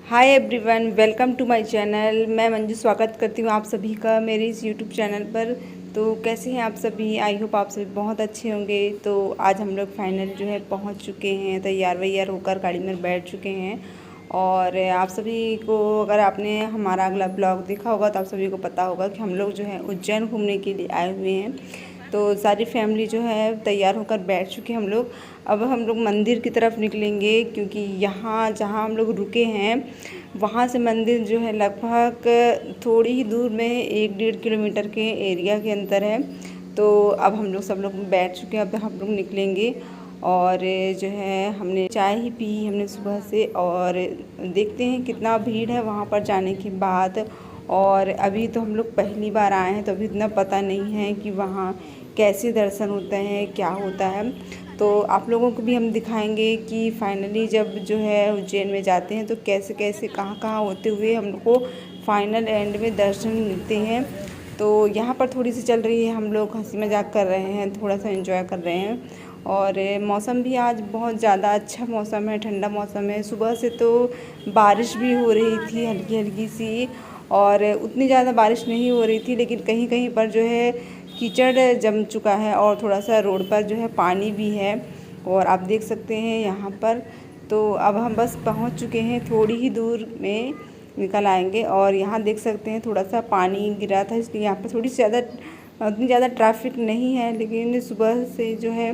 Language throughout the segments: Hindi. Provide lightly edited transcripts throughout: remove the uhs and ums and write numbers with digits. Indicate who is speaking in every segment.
Speaker 1: Hi everyone, welcome to my channel. मैं मंजू स्वागत करती हूँ आप सभी का मेरे इस यूट्यूब चैनल पर। तो कैसे हैं आप सभी? आई होप आप सभी बहुत अच्छे होंगे। तो आज हम लोग फाइनल जो है पहुँच चुके हैं, तैयार वैयार होकर गाड़ी में बैठ चुके हैं। और आप सभी को, अगर आपने हमारा अगला ब्लॉग देखा होगा तो आप सभी को पता होगा कि हम लोग जो है उज्जैन घूमने के लिए आए हुए हैं। तो सारी फैमिली जो है तैयार होकर बैठ चुके हैं हम लोग। अब हम लोग मंदिर की तरफ निकलेंगे, क्योंकि यहाँ जहाँ हम लोग रुके हैं वहाँ से मंदिर जो है लगभग थोड़ी ही दूर में 1-1.5 किलोमीटर के एरिया के अंदर है। तो अब हम लोग सब लोग बैठ चुके हैं, अब हम लोग निकलेंगे। और जो है हमने चाय ही पी हमने सुबह से, और देखते हैं कितना भीड़ है वहाँ पर जाने के बाद। और अभी तो हम लोग पहली बार आए हैं, तो अभी इतना पता नहीं है कि वहाँ कैसे दर्शन होते हैं, क्या होता है। तो आप लोगों को भी हम दिखाएंगे कि फाइनली जब जो है उज्जैन में जाते हैं तो कैसे कैसे कहाँ होते हुए हम लोग को फाइनल एंड में दर्शन मिलते हैं। तो यहाँ पर थोड़ी सी चल रही है, हम लोग हंसी मजाक कर रहे हैं, थोड़ा सा एंजॉय कर रहे हैं। और मौसम भी आज बहुत ज़्यादा अच्छा मौसम है, ठंडा मौसम है। सुबह से तो बारिश भी हो रही थी हल्की हल्की सी, और उतनी ज़्यादा बारिश नहीं हो रही थी, लेकिन कहीं कहीं पर जो है कीचड़ जम चुका है और थोड़ा सा रोड पर जो है पानी भी है, और आप देख सकते हैं यहाँ पर। तो अब हम बस पहुँच चुके हैं, थोड़ी ही दूर में निकल आएंगे। और यहाँ देख सकते हैं थोड़ा सा पानी गिरा था, इसलिए यहाँ पर थोड़ी सी उतनी ज़्यादा ट्रैफिक नहीं है, लेकिन सुबह से जो है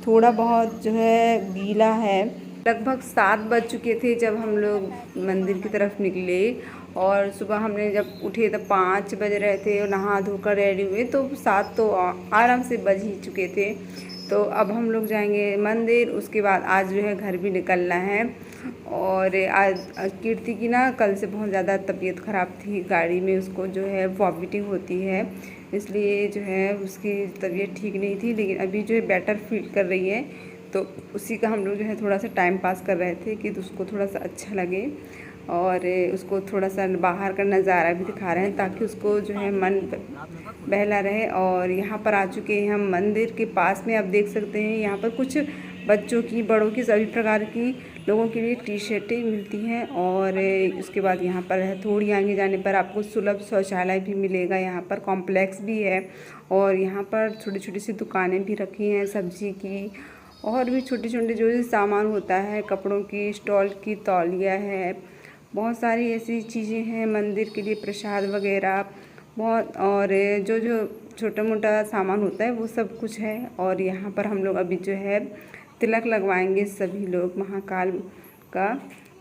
Speaker 1: थोड़ा बहुत जो है गीला है। लगभग 7 बज चुके थे जब हम लोग मंदिर की तरफ निकले, और सुबह हमने जब उठे तब 5 बज रहे थे, और नहा धोकर रेडी हुए तो 7 तो आराम से बज ही चुके थे। तो अब हम लोग जाएंगे मंदिर, उसके बाद आज जो है घर भी निकलना है। और आज कीर्ति की ना कल से बहुत ज़्यादा तबीयत ख़राब थी, गाड़ी में उसको जो है वॉमिटिंग होती है, इसलिए जो है उसकी तबीयत ठीक नहीं थी, लेकिन अभी जो है बेटर फील कर रही है। तो उसी का हम लोग जो है थोड़ा सा टाइम पास कर रहे थे कि उसको थोड़ा सा अच्छा लगे, और उसको थोड़ा सा बाहर का नज़ारा भी दिखा रहे हैं ताकि उसको जो है मन बहला रहे। और यहाँ पर आ चुके हैं हम मंदिर के पास में। आप देख सकते हैं यहाँ पर कुछ बच्चों की, बड़ों की, सभी प्रकार की लोगों के लिए टी शर्टें मिलती हैं। और उसके बाद यहाँ पर है, थोड़ी आगे जाने पर आपको सुलभ शौचालय भी मिलेगा। यहाँ पर कॉम्प्लेक्स भी है, और यहाँ पर छोटी छोटी सी दुकानें भी रखी हैं सब्जी की, और भी छोटे छोटे जो भी सामान होता है, कपड़ों की स्टॉल की, तौलिया है, बहुत सारी ऐसी चीज़ें हैं मंदिर के लिए, प्रसाद वगैरह बहुत, और जो जो छोटा मोटा सामान होता है वो सब कुछ है। और यहाँ पर हम लोग अभी जो है तिलक लगवाएंगे सभी लोग महाकाल का।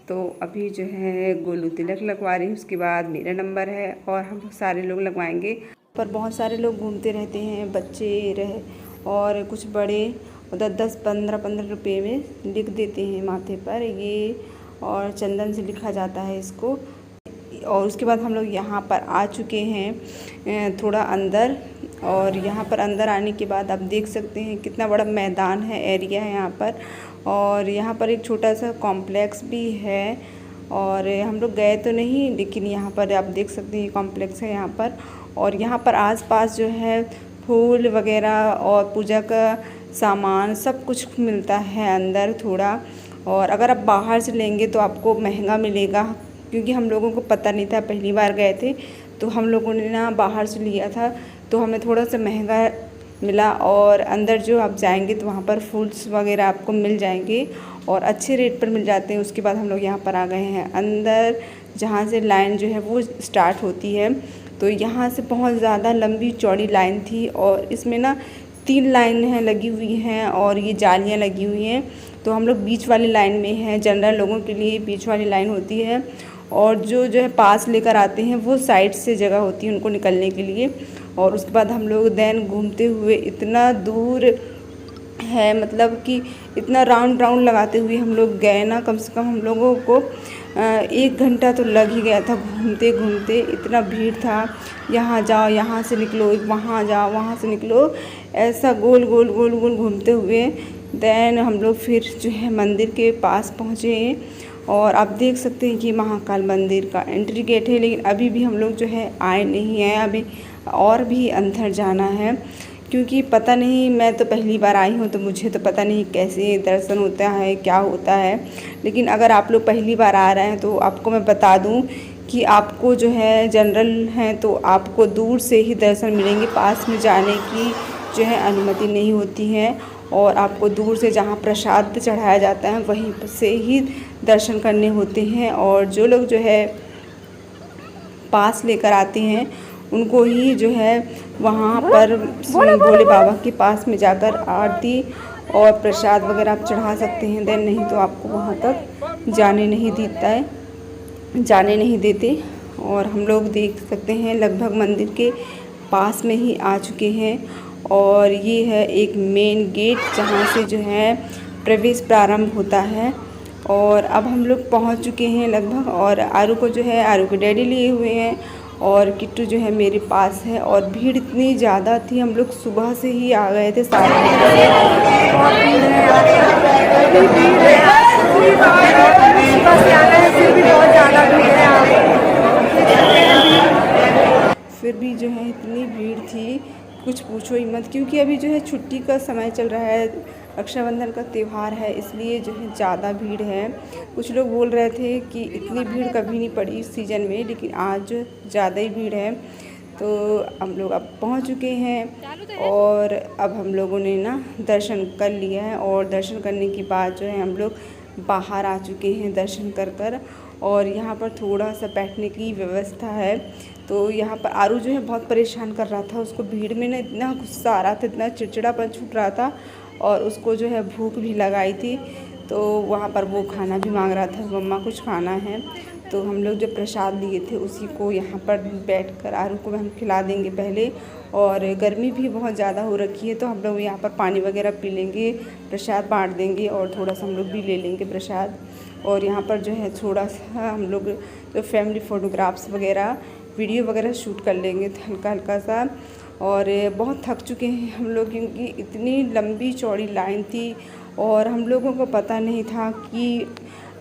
Speaker 1: तो अभी जो है गोलू तिलक लगवा रही है, उसके बाद मेरा नंबर है, और हम सारे लोग लगवाएंगे। पर बहुत सारे लोग घूमते रहते हैं, बच्चे रहे और कुछ बड़े, 10-10, 15-15 रुपये में लिख देते हैं माथे पर ये, और चंदन से लिखा जाता है इसको। और उसके बाद हम लोग यहाँ पर आ चुके हैं थोड़ा अंदर, और यहाँ पर अंदर आने के बाद आप देख सकते हैं कितना बड़ा मैदान है, एरिया है यहाँ पर। और यहाँ पर एक छोटा सा कॉम्प्लेक्स भी है, और हम लोग गए तो नहीं, लेकिन यहाँ पर आप देख सकते हैं कॉम्प्लेक्स है यहाँ पर। और यहाँ पर आसपास जो है फूल वगैरह और पूजा का सामान सब कुछ मिलता है अंदर थोड़ा। और अगर आप बाहर से लेंगे तो आपको महंगा मिलेगा, क्योंकि हम लोगों को पता नहीं था, पहली बार गए थे, तो हम लोगों ने ना बाहर से लिया था, तो हमें थोड़ा सा महंगा मिला। और अंदर जो आप जाएंगे तो वहाँ पर फूल्स वगैरह आपको मिल जाएंगे, और अच्छे रेट पर मिल जाते हैं। उसके बाद हम लोग यहाँ पर आ गए हैं अंदर, जहाँ से लाइन जो है वो स्टार्ट होती है। तो यहाँ से बहुत ज़्यादा लंबी चौड़ी लाइन थी, और इसमें ना 3 लाइन हैं लगी हुई हैं, और ये जालियाँ लगी हुई हैं। तो हम लोग बीच वाली लाइन में हैं, जनरल लोगों के लिए बीच वाली लाइन होती है, और जो है पास लेकर आते हैं वो साइड से जगह होती है उनको निकलने के लिए। और उसके बाद हम लोग देन घूमते हुए, इतना दूर है, मतलब कि इतना राउंड लगाते हुए हम लोग गए ना, कम से कम हम लोगों को 1 घंटा तो लग ही गया था घूमते घूमते, इतना भीड़ था। यहाँ जाओ, यहाँ से निकलो, वहाँ जाओ, वहाँ से निकलो, ऐसा गोल गोल गोल गोल घूमते हुए देन हम लोग फिर जो है मंदिर के पास पहुँचे। और आप देख सकते हैं कि महाकाल मंदिर का एंट्री गेट है, लेकिन अभी भी हम लोग जो है आए नहीं हैं, अभी और भी अंदर जाना है, क्योंकि पता नहीं, मैं तो पहली बार आई हूँ तो मुझे तो पता नहीं कैसे दर्शन होता है, क्या होता है। लेकिन अगर आप लोग पहली बार आ रहे हैं तो आपको मैं बता दूँ कि आपको जो है जनरल हैं तो आपको दूर से ही दर्शन मिलेंगे, पास में जाने की जो है अनुमति नहीं होती है। और आपको दूर से जहाँ प्रसाद चढ़ाया जाता है वहीं से ही दर्शन करने होते हैं। और जो लोग जो है पास लेकर आते हैं उनको ही जो है वहाँ पर भोले बाबा के पास में जाकर आरती और प्रसाद वगैरह आप चढ़ा सकते हैं। देन नहीं तो आपको वहाँ तक जाने नहीं देते। और हम लोग देख सकते हैं लगभग मंदिर के पास में ही आ चुके हैं। और ये है एक मेन गेट जहाँ से जो है प्रवेश प्रारंभ होता है। और अब हम लोग पहुँच चुके हैं लगभग। और आरू को जो है आरू के डैडी लिए हुए हैं और किट्टू जो है मेरे पास है। और भीड़ इतनी ज़्यादा थी, हम लोग सुबह से ही आ गए थे सारे। बहुत भीड़ है यहाँ पर, अभी भीड़ है, सुबह से आ गए फिर भी बहुत ज़्यादा भीड़ है यहाँ पर। फिर भी जो है इतनी भीड़ थी कुछ पूछो ही मत, क्योंकि अभी जो है छुट्टी का समय चल रहा है, रक्षाबंधन का त्यौहार है, इसलिए जो है ज़्यादा भीड़ है। कुछ लोग बोल रहे थे कि इतनी भीड़ कभी नहीं पड़ी इस सीज़न में, लेकिन आज ज़्यादा ही भीड़ है। तो हम लोग अब पहुंच चुके हैं और अब हम लोगों ने ना दर्शन कर लिया है। और दर्शन करने के बाद जो है हम लोग बाहर आ चुके हैं दर्शन कर। और यहाँ पर थोड़ा सा बैठने की व्यवस्था है। तो यहाँ पर आरू जो है बहुत परेशान कर रहा था, उसको भीड़ में ना इतना गुस्सा आ रहा था, इतना चिड़चिड़ापन छूट रहा था। और उसको जो है भूख भी लगाई थी, तो वहाँ पर वो खाना भी मांग रहा था, मम्मा कुछ खाना है। तो हम लोग जो प्रसाद लिए थे उसी को यहाँ पर बैठकर आरू को हम खिला देंगे पहले। और गर्मी भी बहुत ज़्यादा हो रखी है तो हम लोग यहाँ पर पानी वगैरह पी लेंगे, प्रसाद बांट देंगे और थोड़ा सा हम लोग भी ले लेंगे प्रसाद। और यहाँ पर जो है थोड़ा सा हम लोग जो फैमिली फ़ोटोग्राफ्स वगैरह वीडियो वगैरह शूट कर लेंगे हल्का हल्का सा। और बहुत थक चुके हैं हम लोग, क्योंकि इतनी लंबी चौड़ी लाइन थी और हम लोगों को पता नहीं था कि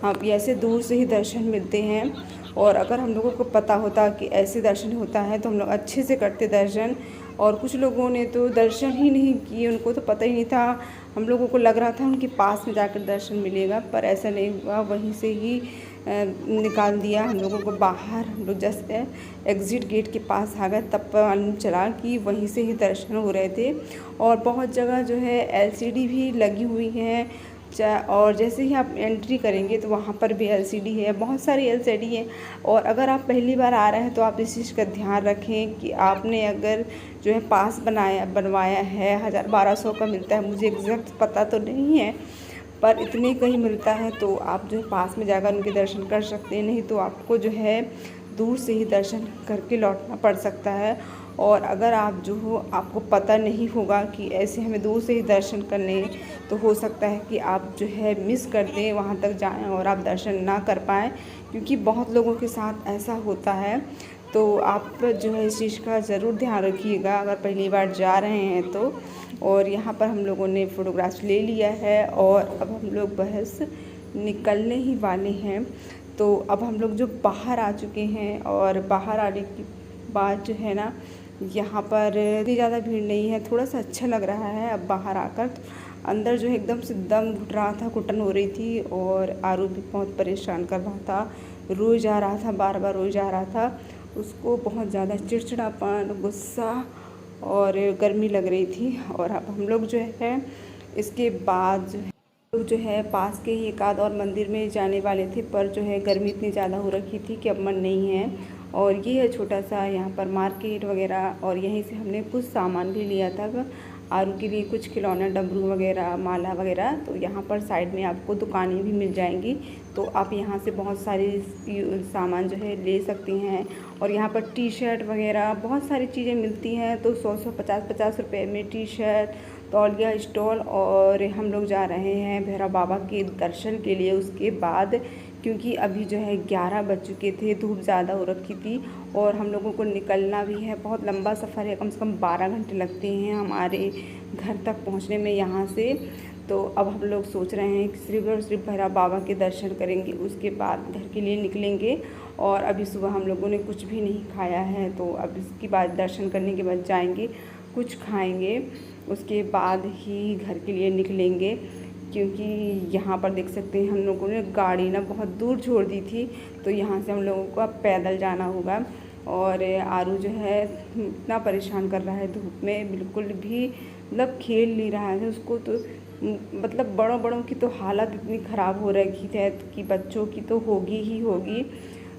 Speaker 1: हम ऐसे दूर से ही दर्शन मिलते हैं। और अगर हम लोगों को पता होता कि ऐसे दर्शन होता है तो हम लोग अच्छे से करते दर्शन। और कुछ लोगों ने तो दर्शन ही नहीं किए, उनको तो पता ही नहीं था। हम लोगों को लग रहा था उनके पास में जाकर दर्शन मिलेगा, पर ऐसा नहीं हुआ, वहीं से ही निकाल दिया हम लोगों को बाहर। हम लोग जस्ट एग्ज़िट गेट के पास आ गए, तब मालूम चला कि वहीं से ही दर्शन हो रहे थे। और बहुत जगह जो है एलसीडी भी लगी हुई है, और जैसे ही आप एंट्री करेंगे तो वहाँ पर भी एलसीडी है, बहुत सारी एलसीडी है। और अगर आप पहली बार आ रहे हैं तो आप इस चीज़ का ध्यान रखें कि आपने अगर जो है पास बनवाया है 1000-1200 का मिलता है, मुझे एग्जैक्ट पता तो नहीं है पर इतने का ही मिलता है, तो आप जो है पास में जाकर उनके दर्शन कर सकते हैं। नहीं तो आपको जो है दूर से ही दर्शन करके लौटना पड़ सकता है। और अगर आप जो हो आपको पता नहीं होगा कि ऐसे हमें दूर से ही दर्शन करने, तो हो सकता है कि आप जो है मिस कर दें, वहाँ तक जाएं और आप दर्शन ना कर पाएँ, क्योंकि बहुत लोगों के साथ ऐसा होता है। तो आप जो है इस चीज़ का ज़रूर ध्यान रखिएगा अगर पहली बार जा रहे हैं तो। और यहाँ पर हम लोगों ने फ़ोटोग्राफ्स ले लिया है और अब हम लोग बस निकलने ही वाले हैं। तो अब हम लोग जो बाहर आ चुके हैं और बाहर आने के बाद जो है ना यहाँ पर इतनी ज़्यादा भीड़ नहीं है, थोड़ा सा अच्छा लग रहा है। अब बाहर आकर अंदर जो है एकदम से दम घुट रहा था, घुटन हो रही थी और आरू भी बहुत परेशान कर रहा था, रोए जा रहा था, बार बार रोए जा रहा था। उसको बहुत ज़्यादा चिड़चिड़ापन, गुस्सा और गर्मी लग रही थी। और अब हम लोग जो है इसके बाद जो है पास के ही एक आध और मंदिर में जाने वाले थे, पर जो है गर्मी इतनी ज़्यादा हो रखी थी कि अब मन नहीं है। और ये है छोटा सा यहाँ पर मार्केट वगैरह, और यहीं से हमने कुछ सामान भी लिया था आरू के लिए, कुछ खिलौना, डमरू वगैरह, माला वगैरह। तो यहाँ पर साइड में आपको दुकानें भी मिल जाएंगी, तो आप यहाँ से बहुत सारे सामान जो है ले सकती हैं। और यहाँ पर टी शर्ट वगैरह बहुत सारी चीज़ें मिलती हैं, तो 100-100, 50-50 रुपये में टी शर्ट, तौलिया, स्टॉल। और हम लोग जा रहे हैं भैरव बाबा के दर्शन के लिए उसके बाद, क्योंकि अभी जो है 11 बज चुके थे, धूप ज़्यादा हो रखी थी और हम लोगों को निकलना भी है। बहुत लंबा सफ़र है, कम से कम 12 घंटे लगते हैं हमारे घर तक पहुंचने में यहाँ से। तो अब हम लोग सोच रहे हैं कि सिर्फ और सिर्फ भैरव बाबा के दर्शन करेंगे, उसके बाद घर के लिए निकलेंगे। और अभी सुबह हम लोगों ने कुछ भी नहीं खाया है, तो अब इसके बाद दर्शन करने के बाद जाएंगे कुछ खाएंगे, उसके बाद ही घर के लिए निकलेंगे। क्योंकि यहाँ पर देख सकते हैं हम लोगों ने गाड़ी ना बहुत दूर छोड़ दी थी, तो यहाँ से हम लोगों को अब पैदल जाना होगा। और आरू जो है इतना परेशान कर रहा है धूप में, बिल्कुल भी मतलब खेल नहीं रहा है। उसको तो मतलब बड़ों की तो हालत इतनी ख़राब हो रखी है कि बच्चों की तो होगी ही होगी।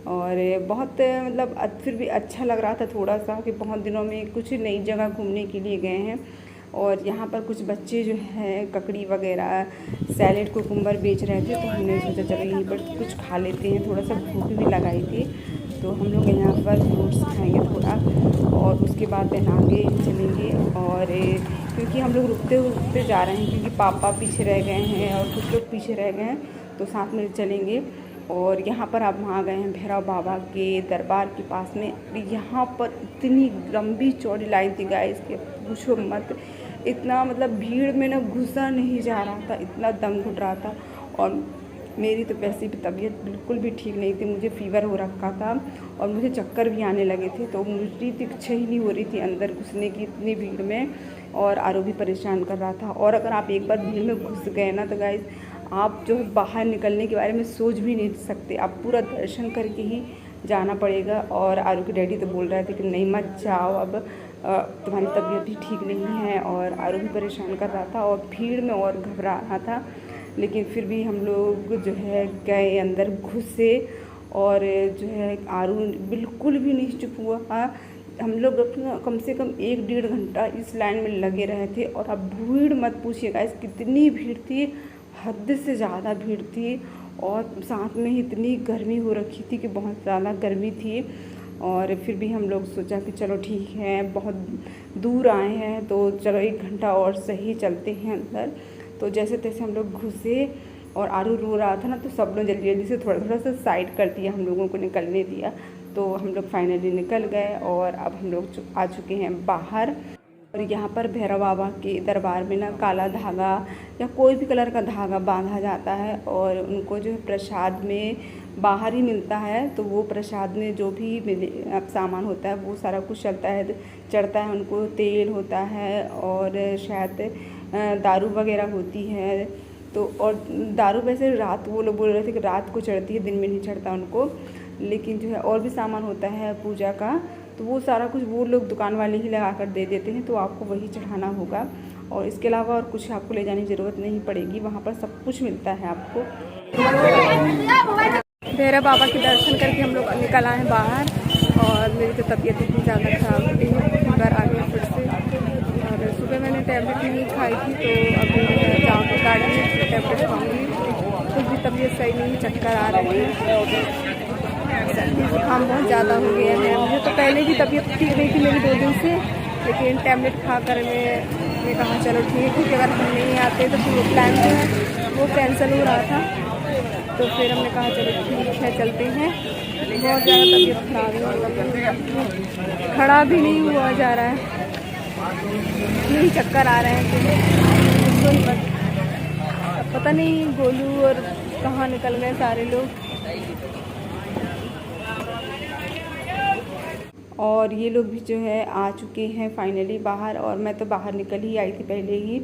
Speaker 1: और बहुत मतलब फिर भी अच्छा लग रहा था थोड़ा सा कि बहुत दिनों में कुछ नई जगह घूमने के लिए गए हैं। और यहाँ पर कुछ बच्चे जो हैं ककड़ी वगैरह सैलेड कुकुम्बर बेच रहे थे, तो हमने सोचा चलो यहीं पर कुछ खा लेते हैं, थोड़ा सा भूख भी लगाई थी। तो हम लोग यहाँ पर फ्रूट्स खाएंगे थोड़ा, और उसके बाद आगे चलेंगे। और क्योंकि हम लोग रुकते जा रहे हैं, क्योंकि पापा पीछे रह गए हैं और कुछ लोग पीछे रह गए हैं, तो साथ में चलेंगे। और यहाँ पर आप वहाँ गए हैं भैरव बाबा के दरबार के पास में। यहाँ पर इतनी लंबी चौड़ी लाइन थी गाइस कि पूछो मत। इतना मतलब भीड़ में ना घुसा नहीं जा रहा था, इतना दम घुट रहा था। और मेरी तो वैसे भी तबीयत बिल्कुल भी ठीक नहीं थी, मुझे फ़ीवर हो रखा था और मुझे चक्कर भी आने लगे थे। तो मुझे इच्छा ही नहीं हो रही थी अंदर घुसने की इतनी भीड़ में, और आरो भी परेशान कर रहा था। और अगर आप एक बार भीड़ में घुस गए ना तो गाइस आप जो है बाहर निकलने के बारे में सोच भी नहीं सकते, आप पूरा दर्शन करके ही जाना पड़ेगा। और आरू के डैडी तो बोल रहे थे कि नहीं मत जाओ, अब तुम्हारी तबीयत भी ठीक नहीं है। और आरू भी परेशान कर रहा था और भीड़ में और घबरा रहा था। लेकिन फिर भी हम लोग जो है गए अंदर घुसे, और जो है आरू बिल्कुल भी नहीं चुप हुआ। हम लोग कम से कम 1-1.5 घंटा इस लाइन में लगे रहे थे। और अब भीड़ मत पूछिएगा इस कितनी भीड़ थी, हद से ज़्यादा भीड़ थी। और साथ में इतनी गर्मी हो रखी थी कि बहुत ज़्यादा गर्मी थी। और फिर भी हम लोग सोचा कि चलो ठीक है, बहुत दूर आए हैं तो चलो 1 घंटा और सही चलते हैं अंदर। तो जैसे तैसे हम लोग घुसे, और आरू रो रहा था ना, तो सब लोग जल्दी जल्दी से थोड़ा सा साइड कर दिया, हम लोगों को निकलने दिया। तो हम लोग फाइनली निकल गए, और अब हम लोग आ चुके हैं बाहर। और यहाँ पर भैरव बाबा के दरबार में ना काला धागा या कोई भी कलर का धागा बांधा जाता है, और उनको जो है प्रसाद में बाहर ही मिलता है। तो वो प्रसाद में जो भी मिले अब सामान होता है वो सारा कुछ चढ़ता है उनको। तेल होता है और शायद दारू वगैरह होती है। तो और दारू वैसे रात वो लोग बोल रहे थे कि रात को चढ़ती है, दिन में नहीं चढ़ता उनको। लेकिन जो है और भी सामान होता है पूजा का, तो वो सारा कुछ वो लोग दुकान वाले ही लगा कर दे देते हैं, तो आपको वही चढ़ाना होगा। और इसके अलावा और कुछ आपको ले जाने की ज़रूरत नहीं पड़ेगी, वहाँ पर सब कुछ मिलता है आपको। भैरव बाबा के दर्शन करके हम लोग निकल आए बाहर, और मेरी तो तबीयत इतनी ज़्यादा ख़राब हो गई है, फीवर आ गया फिर से। और सुबह मैंने टैबलेट नहीं खाई थी, तो अभी जाकर गाड़ी में टैबलेट खाऊँगी। कुछ भी तबीयत सही नहीं, चक्कर आ रहे हैं, सर्दी जुकाम बहुत ज़्यादा हो गया है। मुझे तो पहले भी तबीयत ठीक नहीं थी मेरी 2 दिन से, लेकिन टैबलेट खा कर मैंने कहा चलो ठीक है, क्योंकि अगर हम नहीं आते तो फिर वो प्लान जो है वो कैंसिल हो रहा था। तो फिर हमने कहा चलो ठीक है चलते हैं। बहुत ज़्यादा तबीयत खराब है, खड़ा भी नहीं हुआ जा रहा है, यही चक्कर आ रहे हैं। अब पता नहीं गोलू और कहाँ निकल गए सारे लोग। और ये लोग भी जो है आ चुके हैं फाइनली बाहर, और मैं तो बाहर निकल ही आई थी पहले ही।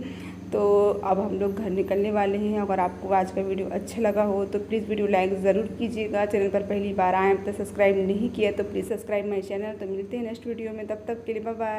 Speaker 1: तो अब हम लोग घर निकलने वाले हैं। अगर आपको आज का वीडियो अच्छा लगा हो तो प्लीज़ वीडियो लाइक ज़रूर कीजिएगा। चैनल पर पहली बार आए, अब तक सब्सक्राइब नहीं किया तो प्लीज़ सब्सक्राइब माई चैनल। तो मिलते हैं नेक्स्ट वीडियो में, तब तक के लिए बाय बाय।